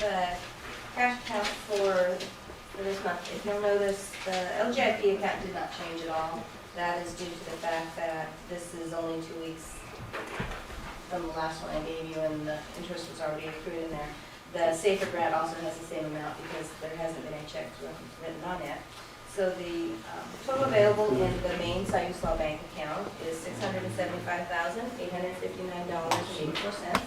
the cash account for this month. If you'll notice, the LGIP account did not change at all. That is due to the fact that this is only 2 weeks from the last one I gave you, and the interest was already accrued in there. The SAFER grant also has the same amount because there hasn't been any checks written on it. So the total available in the main Siuslaw Bank account is $675,859.84.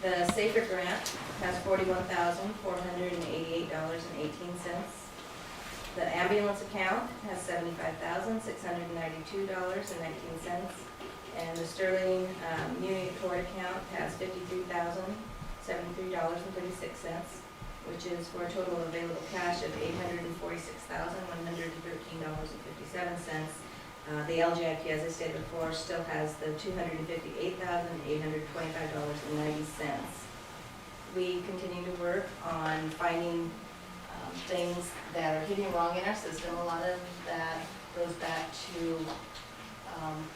The SAFER grant has $41,488.18. The ambulance account has $75,692.19. And the Sterling Muni Tort account has $53,073.36, which is for a total available cash of $846,113.57. The LGIP, as I stated before, still has the $258,825.90. We continue to work on finding things that are hitting wrong in our system. A lot of that goes back to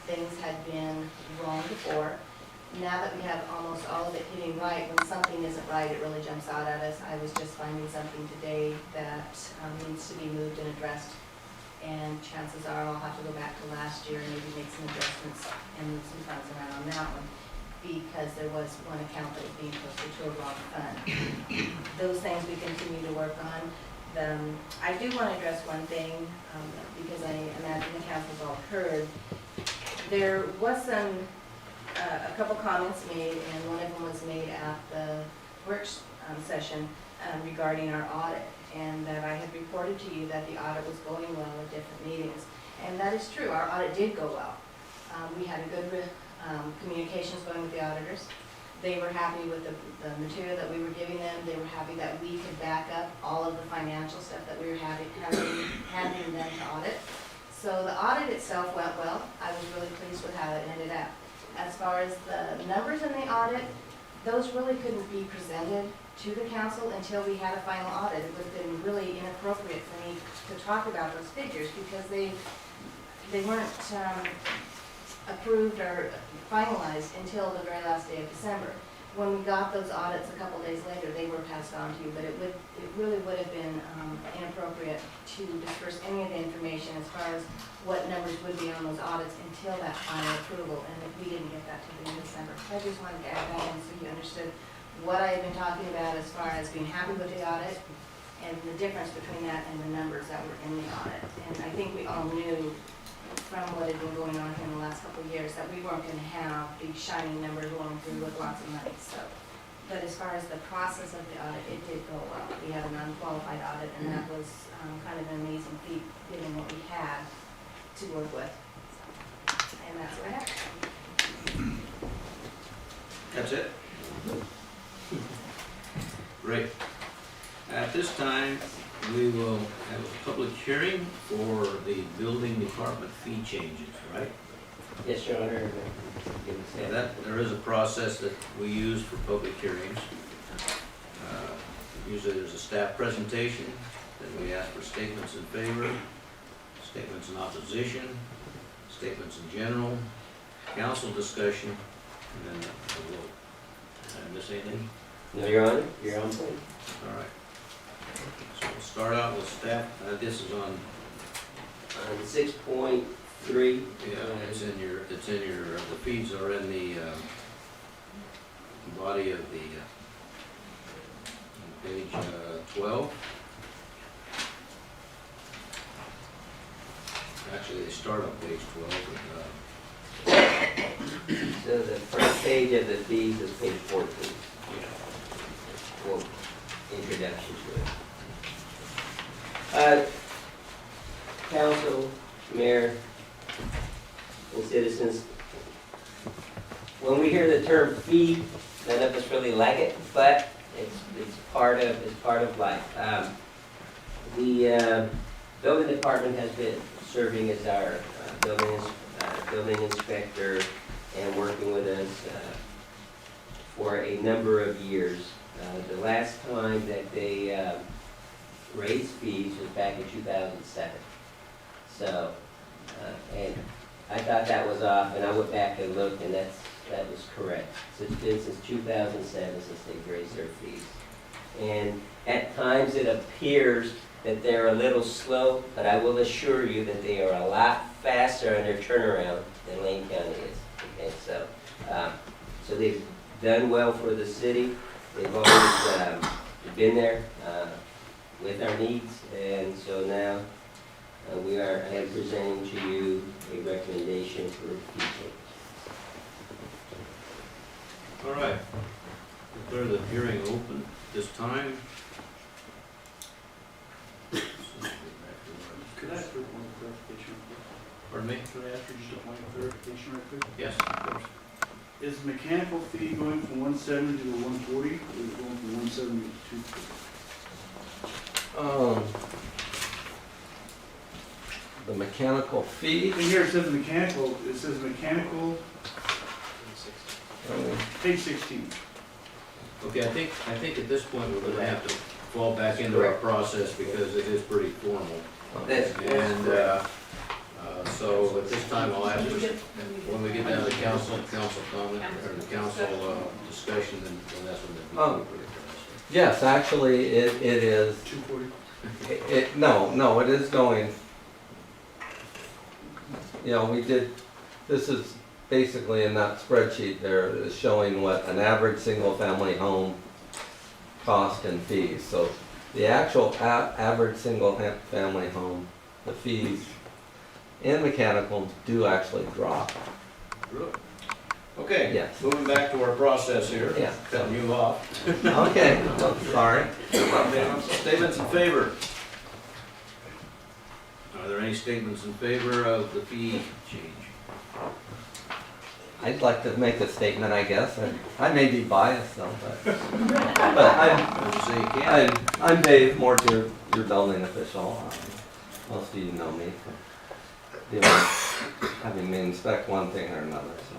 things had been wrong before. Now that we have almost all of it hitting right, when something isn't right, it really jumps out at us. I was just finding something today that needs to be moved and addressed, and chances are I'll have to go back to last year and maybe make some adjustments and move some funds around on that one, because there was one account that was being posted to a wrong fund. Those things we continue to work on. I do want to address one thing, because I imagine the council's all heard. There was a couple comments made, and one of them was made at the work session regarding our audit, and that I had reported to you that the audit was going well at different meetings. And that is true, our audit did go well. We had a good communications going with the auditors. They were happy with the material that we were giving them. They were happy that we could back up all of the financial stuff that we were having them to audit. So the audit itself went well. I was really pleased with how it ended up. As far as the numbers in the audit, those really couldn't be presented to the council until we had a final audit. It would have been really inappropriate for me to talk about those figures, because they weren't approved or finalized until the very last day of December. When we got those audits a couple days later, they were passed on to you, but it really would have been inappropriate to disperse any of the information as far as what numbers would be on those audits until that final approval, and we didn't get that till the end of December. So I just wanted to add that in so you understood what I had been talking about as far as being happy with the audit and the difference between that and the numbers that were in the audit. And I think we all knew from what had been going on here in the last couple of years that we weren't going to have these shining numbers rolling through with lots of money. So, but as far as the process of the audit, it did go well. We had an unqualified audit, and that was kind of an amazing feat given what we had to work with. And that's what I have. That's it? Great. At this time, we will have a public hearing for the building department fee changes, right? Yes, Your Honor. There is a process that we use for public hearings. Usually there's a staff presentation, then we ask for statements in favor, statements in opposition, statements in general, council discussion, and then a vote. Did I miss anything? No, Your Honor. You're on point. All right. So we'll start out with staff. This is on. 6.3. Yeah, it's in your. The fees are in the body of the page 12. Actually, they start on page 12. So the first page of the fees is page 14. Well, introduction to it. Council, Mayor, and citizens, when we hear the term fee, none of us really like it, but it's part of life. The building department has been serving as our building inspector and working with us for a number of years. The last time that they raised fees was back in 2007. So, and I thought that was off, and I went back and looked, and that was correct. So it's been since 2007 since they've raised their fees. And at times it appears that they're a little slow, but I will assure you that they are a lot faster on their turnaround than Lane County is. Okay, so they've done well for the city. They've always been there with our needs, and so now I am presenting to you a recommendation for fee change. All right. Declare the hearing open this time. Could I ask for one clarification? Pardon me? Could I ask for just a point of clarification right quick? Yes, of course. Is the mechanical fee going from 170 to the 140, or is it going from 170 to 240? The mechanical fee, In here it says mechanical, page 16. Okay, I think at this point, we're gonna have to fall back into our process because it is pretty formal. That's And, so at this time, I'll ask, when we get down to council comment, or the council, discussion, then that's when the. yes, actually, it is, 240? no, it is going, you know, this is basically in that spreadsheet there, is showing what an average single-family home cost and fees. So the actual average single-family home, the fees and mechanical do actually drop. Really? Okay. Yes. Moving back to our process here. Yeah. Cutting you off. Okay, sorry. Statements in favor? Are there any statements in favor of the fee change? I'd like to make a statement, I guess. I may be biased though, but I'm, Would you say you can? I'm Dave Mortier, your building official. Most of you know me from having me inspect one thing or another. So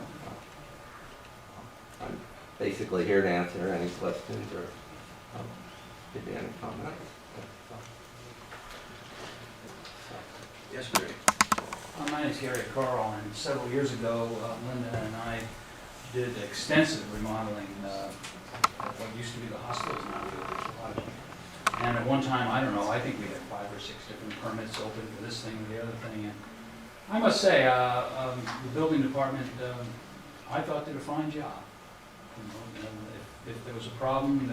I'm basically here to answer any questions or give you any comments. Yes, Gary. My name is Gary Carl, and several years ago, Linda and I did extensive remodeling of what used to be the hospitals, now the Oakridge Lodge. And at one time, I don't know, I think we had 5 or 6 different permits open for this thing or the other thing. And I must say, the building department, I thought did a fine job. You know, if there was a problem,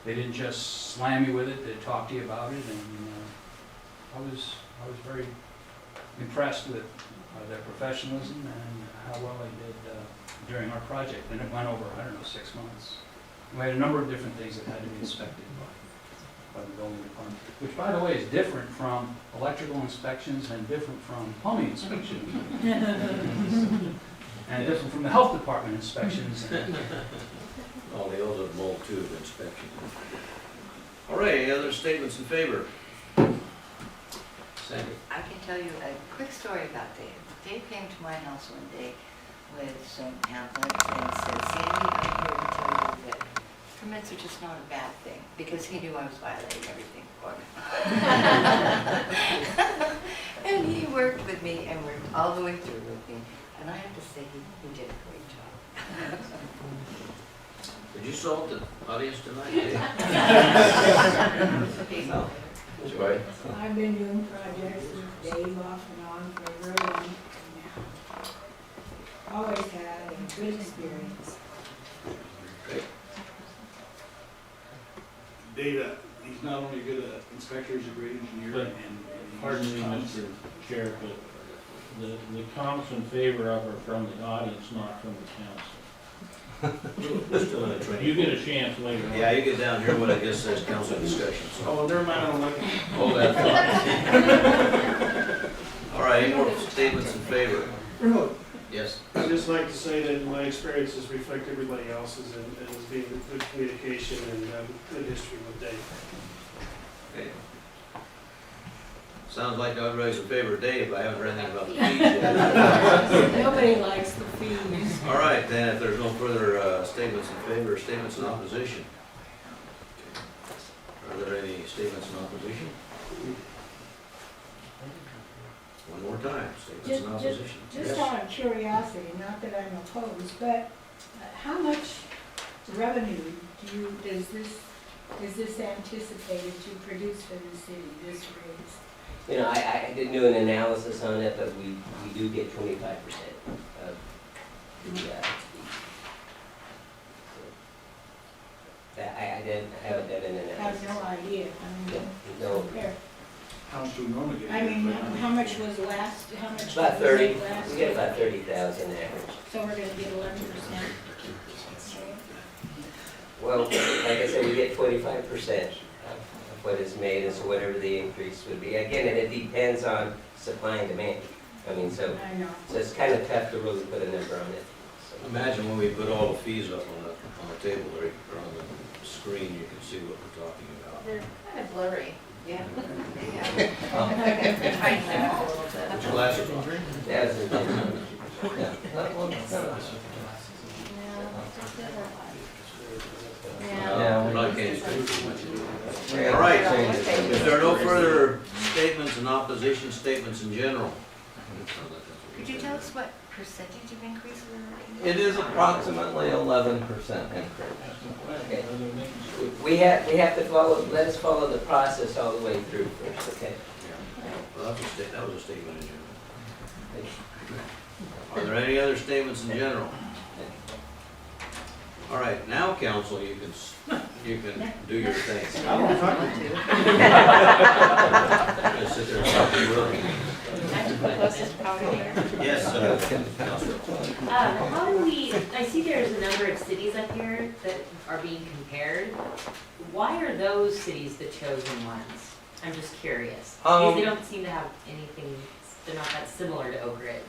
they didn't just slam you with it, they'd talk to you about it, and I was very impressed with their professionalism and how well they did during our project. And it went over, 6 months. We had a number of different things that had to be inspected by the building department, which, by the way, is different from electrical inspections and different from plumbing inspections. And different from the health department inspections. All the others are mold tube inspection. All right, any other statements in favor? Sandy? I can tell you a quick story about Dave. Dave came to my house one day with some pamphlets and said, Sandy, I'm here to tell you that permits are just not a bad thing, because he knew I was violating everything for me. And he worked with me and worked all the way through with me, and I have to say he did a great job. Did you solve the audience tonight? No. That's right. I've been doing projects with Dave off and on for a very long time now. Always had a good experience. Dave, he's not only a good inspector, he's a great engineer. But, and Pardon me, Mr. Chair, but the comments in favor of are from the audience, not from the council. We're still in a training. You get a chance later on. Yeah, you get down here when it gets says council discussion, so Oh, never mind, I don't like him. hold that thought. All right, any more statements in favor? Really, Yes. I'd just like to say that my experiences reflect everybody else's and as being good communication and good history with Dave. Okay. Sounds like everybody's in favor of Dave, I haven't heard anything about the fees yet. Nobody likes the fees. All right, then, if there's no further statements in favor, statements in opposition. Are there any statements in opposition? One more time, statements in opposition. Just Yes. out of curiosity, not that I'm opposed, but how much revenue does this is this anticipated to produce for the city, this raise? You know, I didn't do an analysis on it, but we do get 25% of the fees. So, I haven't done an I have analysis. no idea, No. compare. How much do we normally get? I mean, how much was last, how much About was we 30, make last we year? get about 30,000 average. So we're gonna get 11%. Well, like I said, we get 25% of what is made, and so whatever the increase would be. Again, and it depends on supply and demand. I mean, so I know. it's kind of tough to really put a number on it. So- Imagine when we put all the fees up on the table or on the screen, you can see what we're talking about. They're kind of blurry. Yeah. Tighten that up a little bit. Which glasses on? Yeah, it's a- Yeah, that one's kind of- Yeah, Well, I can't speak too much. we gotta All right. change it. If there are no further statements in opposition, statements in general. Could you tell us what percentage of increase we're? It is approximately 11% increase. Okay. We have to follow, let us follow the process all the way through first, okay? Well, that was a statement in general. Are there any other statements in general? All right, now, council, you can do your thing. I don't talk to you. Just sit there and talk to you. Closest powder here. Yes, Councilor. How do we, I see there's a number of cities up here that are being compared. Why are those cities the chosen ones? I'm just curious. Because they don't seem to have anything, they're not that similar to Oakridge.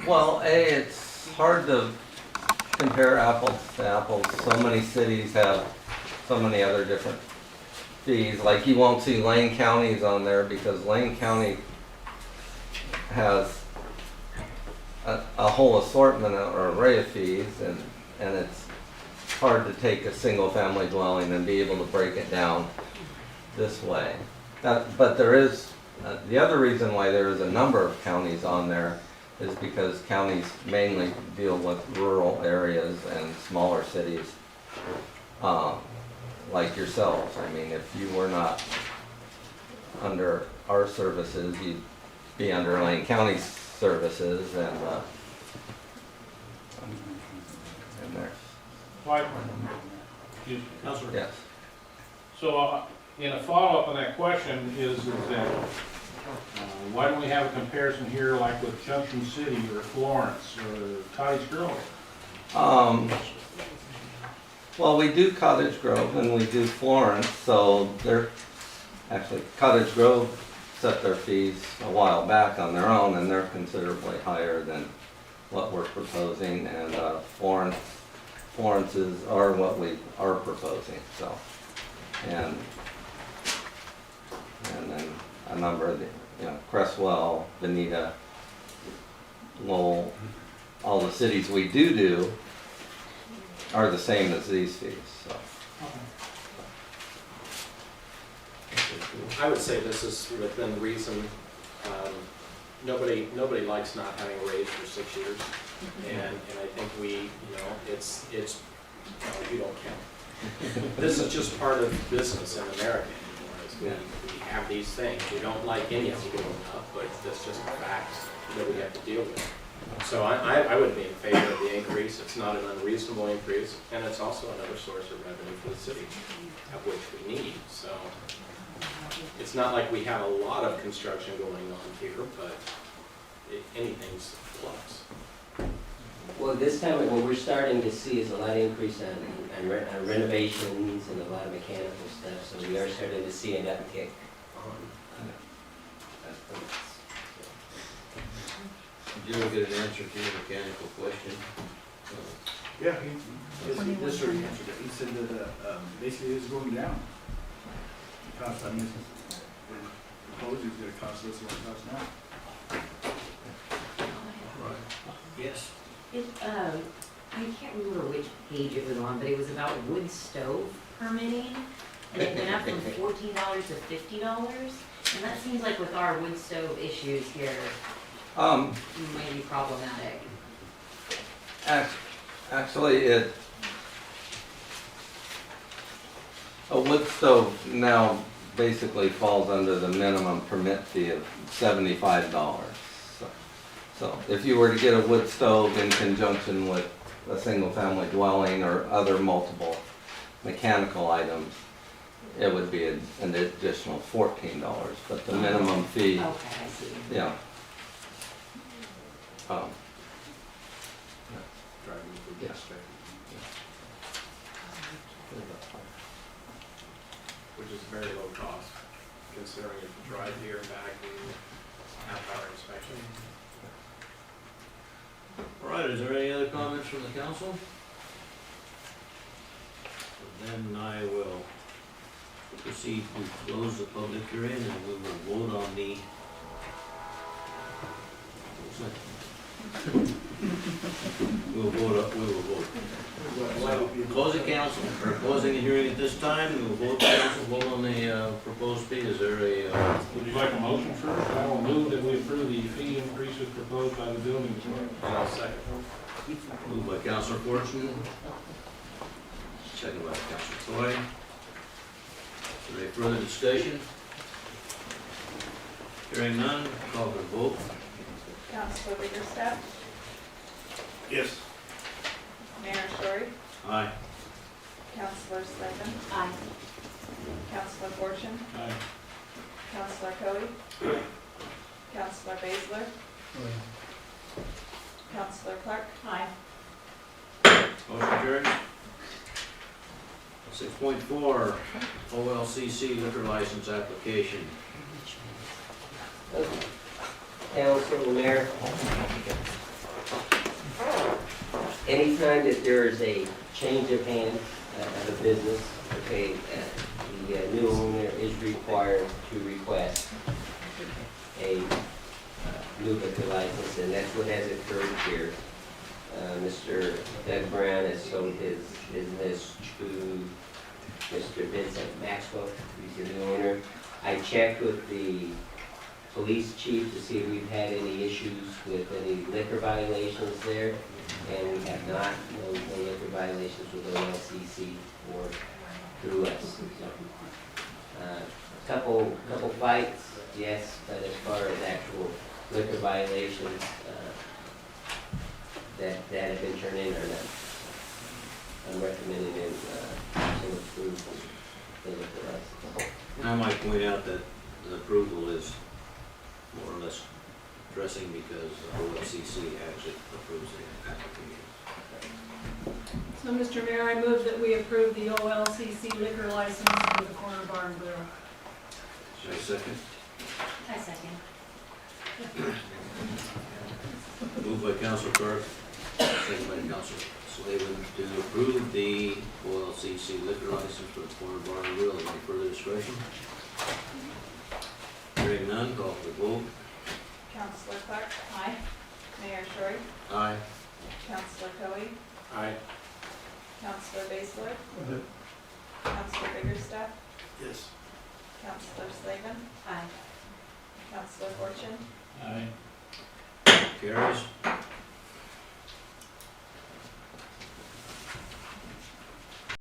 Well, it's hard to compare apples to apples. So many cities have so many other different fees. Like you won't see Lane County's on there because Lane County has a whole assortment or array of fees, and it's hard to take a single family dwelling and be able to break it down this way. But there is, the other reason why there is a number of counties on there is because counties mainly deal with rural areas and smaller cities, like yourselves. I mean, if you were not under our services, you'd be under Lane County services, and there's, Like, excuse me. Councilor. yes. So, in a follow-up on that question is that, why don't we have a comparison here like with Junction City or Florence or Cottage Grove? Well, we do Cottage Grove and we do Florence, so they're, actually, Cottage Grove set their fees a while back on their own, and they're considerably higher than what we're proposing, and Florence's are what we are proposing, so. And then a number of the, Cresswell, Benita, Lowell, all the cities we do are the same as these fees, so. I would say this is within reason. Nobody likes not having a raise for 6 years. And I think it's, you don't count. This is just part of business in America anymore. We have these things. We don't like any of them going up, but that's just a fact that we have to deal with. So I would be in favor of the increase. It's not an unreasonable increase, and it's also another source of revenue for the city, of which we need. So it's not like we have a lot of construction going on here, but anything's a plus. Well, this time, what we're starting to see is a lot of increase on renovations and a lot of mechanical stuff, so we are starting to see an uptick on that. Did you ever get an answer to your mechanical question? Yeah, this sort of answered it. He said that, basically it's going down. The cost, I mean, the proposal is gonna cost less than what it costs now. Yes. I can't remember which page it was on, but it was about wood stove permitting, and it went up from $14 to $50, and that seems like with our wood stove issues here, might be problematic. Actually, A wood stove now basically falls under the minimum permit fee of $75. So if you were to get a wood stove in conjunction with a single-family dwelling or other multiple mechanical items, it would be an additional $14, but the minimum fee, Okay, I see. yeah. Um, Driving for Yeah. district, which is very low cost, considering if you drive here and back and half-hour inspection. All right, is there any other comments from the council? Then I will proceed to close the public hearing and we will vote on the. We will vote. Closing council, or closing the hearing at this time, we will vote on the proposed fee. Is there a, Would you like a motion first? I will move that we approve the fee increases proposed by the building department. And I'll second. moved by Councilor Fortune, second by Councilor Toy. Is there any further discussion? Hearing none, call for the vote. Councilor Biggerstaff, Yes. Mayor Shorey, Aye. Councilor Slavin, Aye. Councilor Fortune, Aye. Councilor Cody, Councilor Baszler, Councilor Clark. Aye. Motion carries. 6.4, OLCC liquor license application. Council, Mayor. Anytime that there is a change of hands of a business, okay, the new owner is required to request a new liquor license, and that's what has occurred here. Mr. Doug Brown has sold his business to Mr. Vincent Maxwell, who's the new owner. I checked with the police chief to see if we've had any issues with any liquor violations there, and we have not, no liquor violations with OLCC or through us. Couple fights, yes, but as far as actual liquor violations, that have been turned in or not. I'm recommending it, to approve the liquor license. And I might point out that the approval is more or less addressing because OLCC actually approves the application. So, Mr. Mayor, I move that we approve the OLCC liquor license for the Corner Bar and Grill. Should I second? I second. Moved by Councilor Clark, second by Councilor Slavin to approve the OLCC liquor license for the Corner Bar and Grill. Any further discussion? Hearing none, call for the vote. Councilor Clark. Aye. Mayor Shorey, Aye. Councilor Cody, Aye. Councilor Baszler, Councilor Biggerstaff, Yes. Councilor Slavin, Aye. Councilor Fortune, Aye. Carries.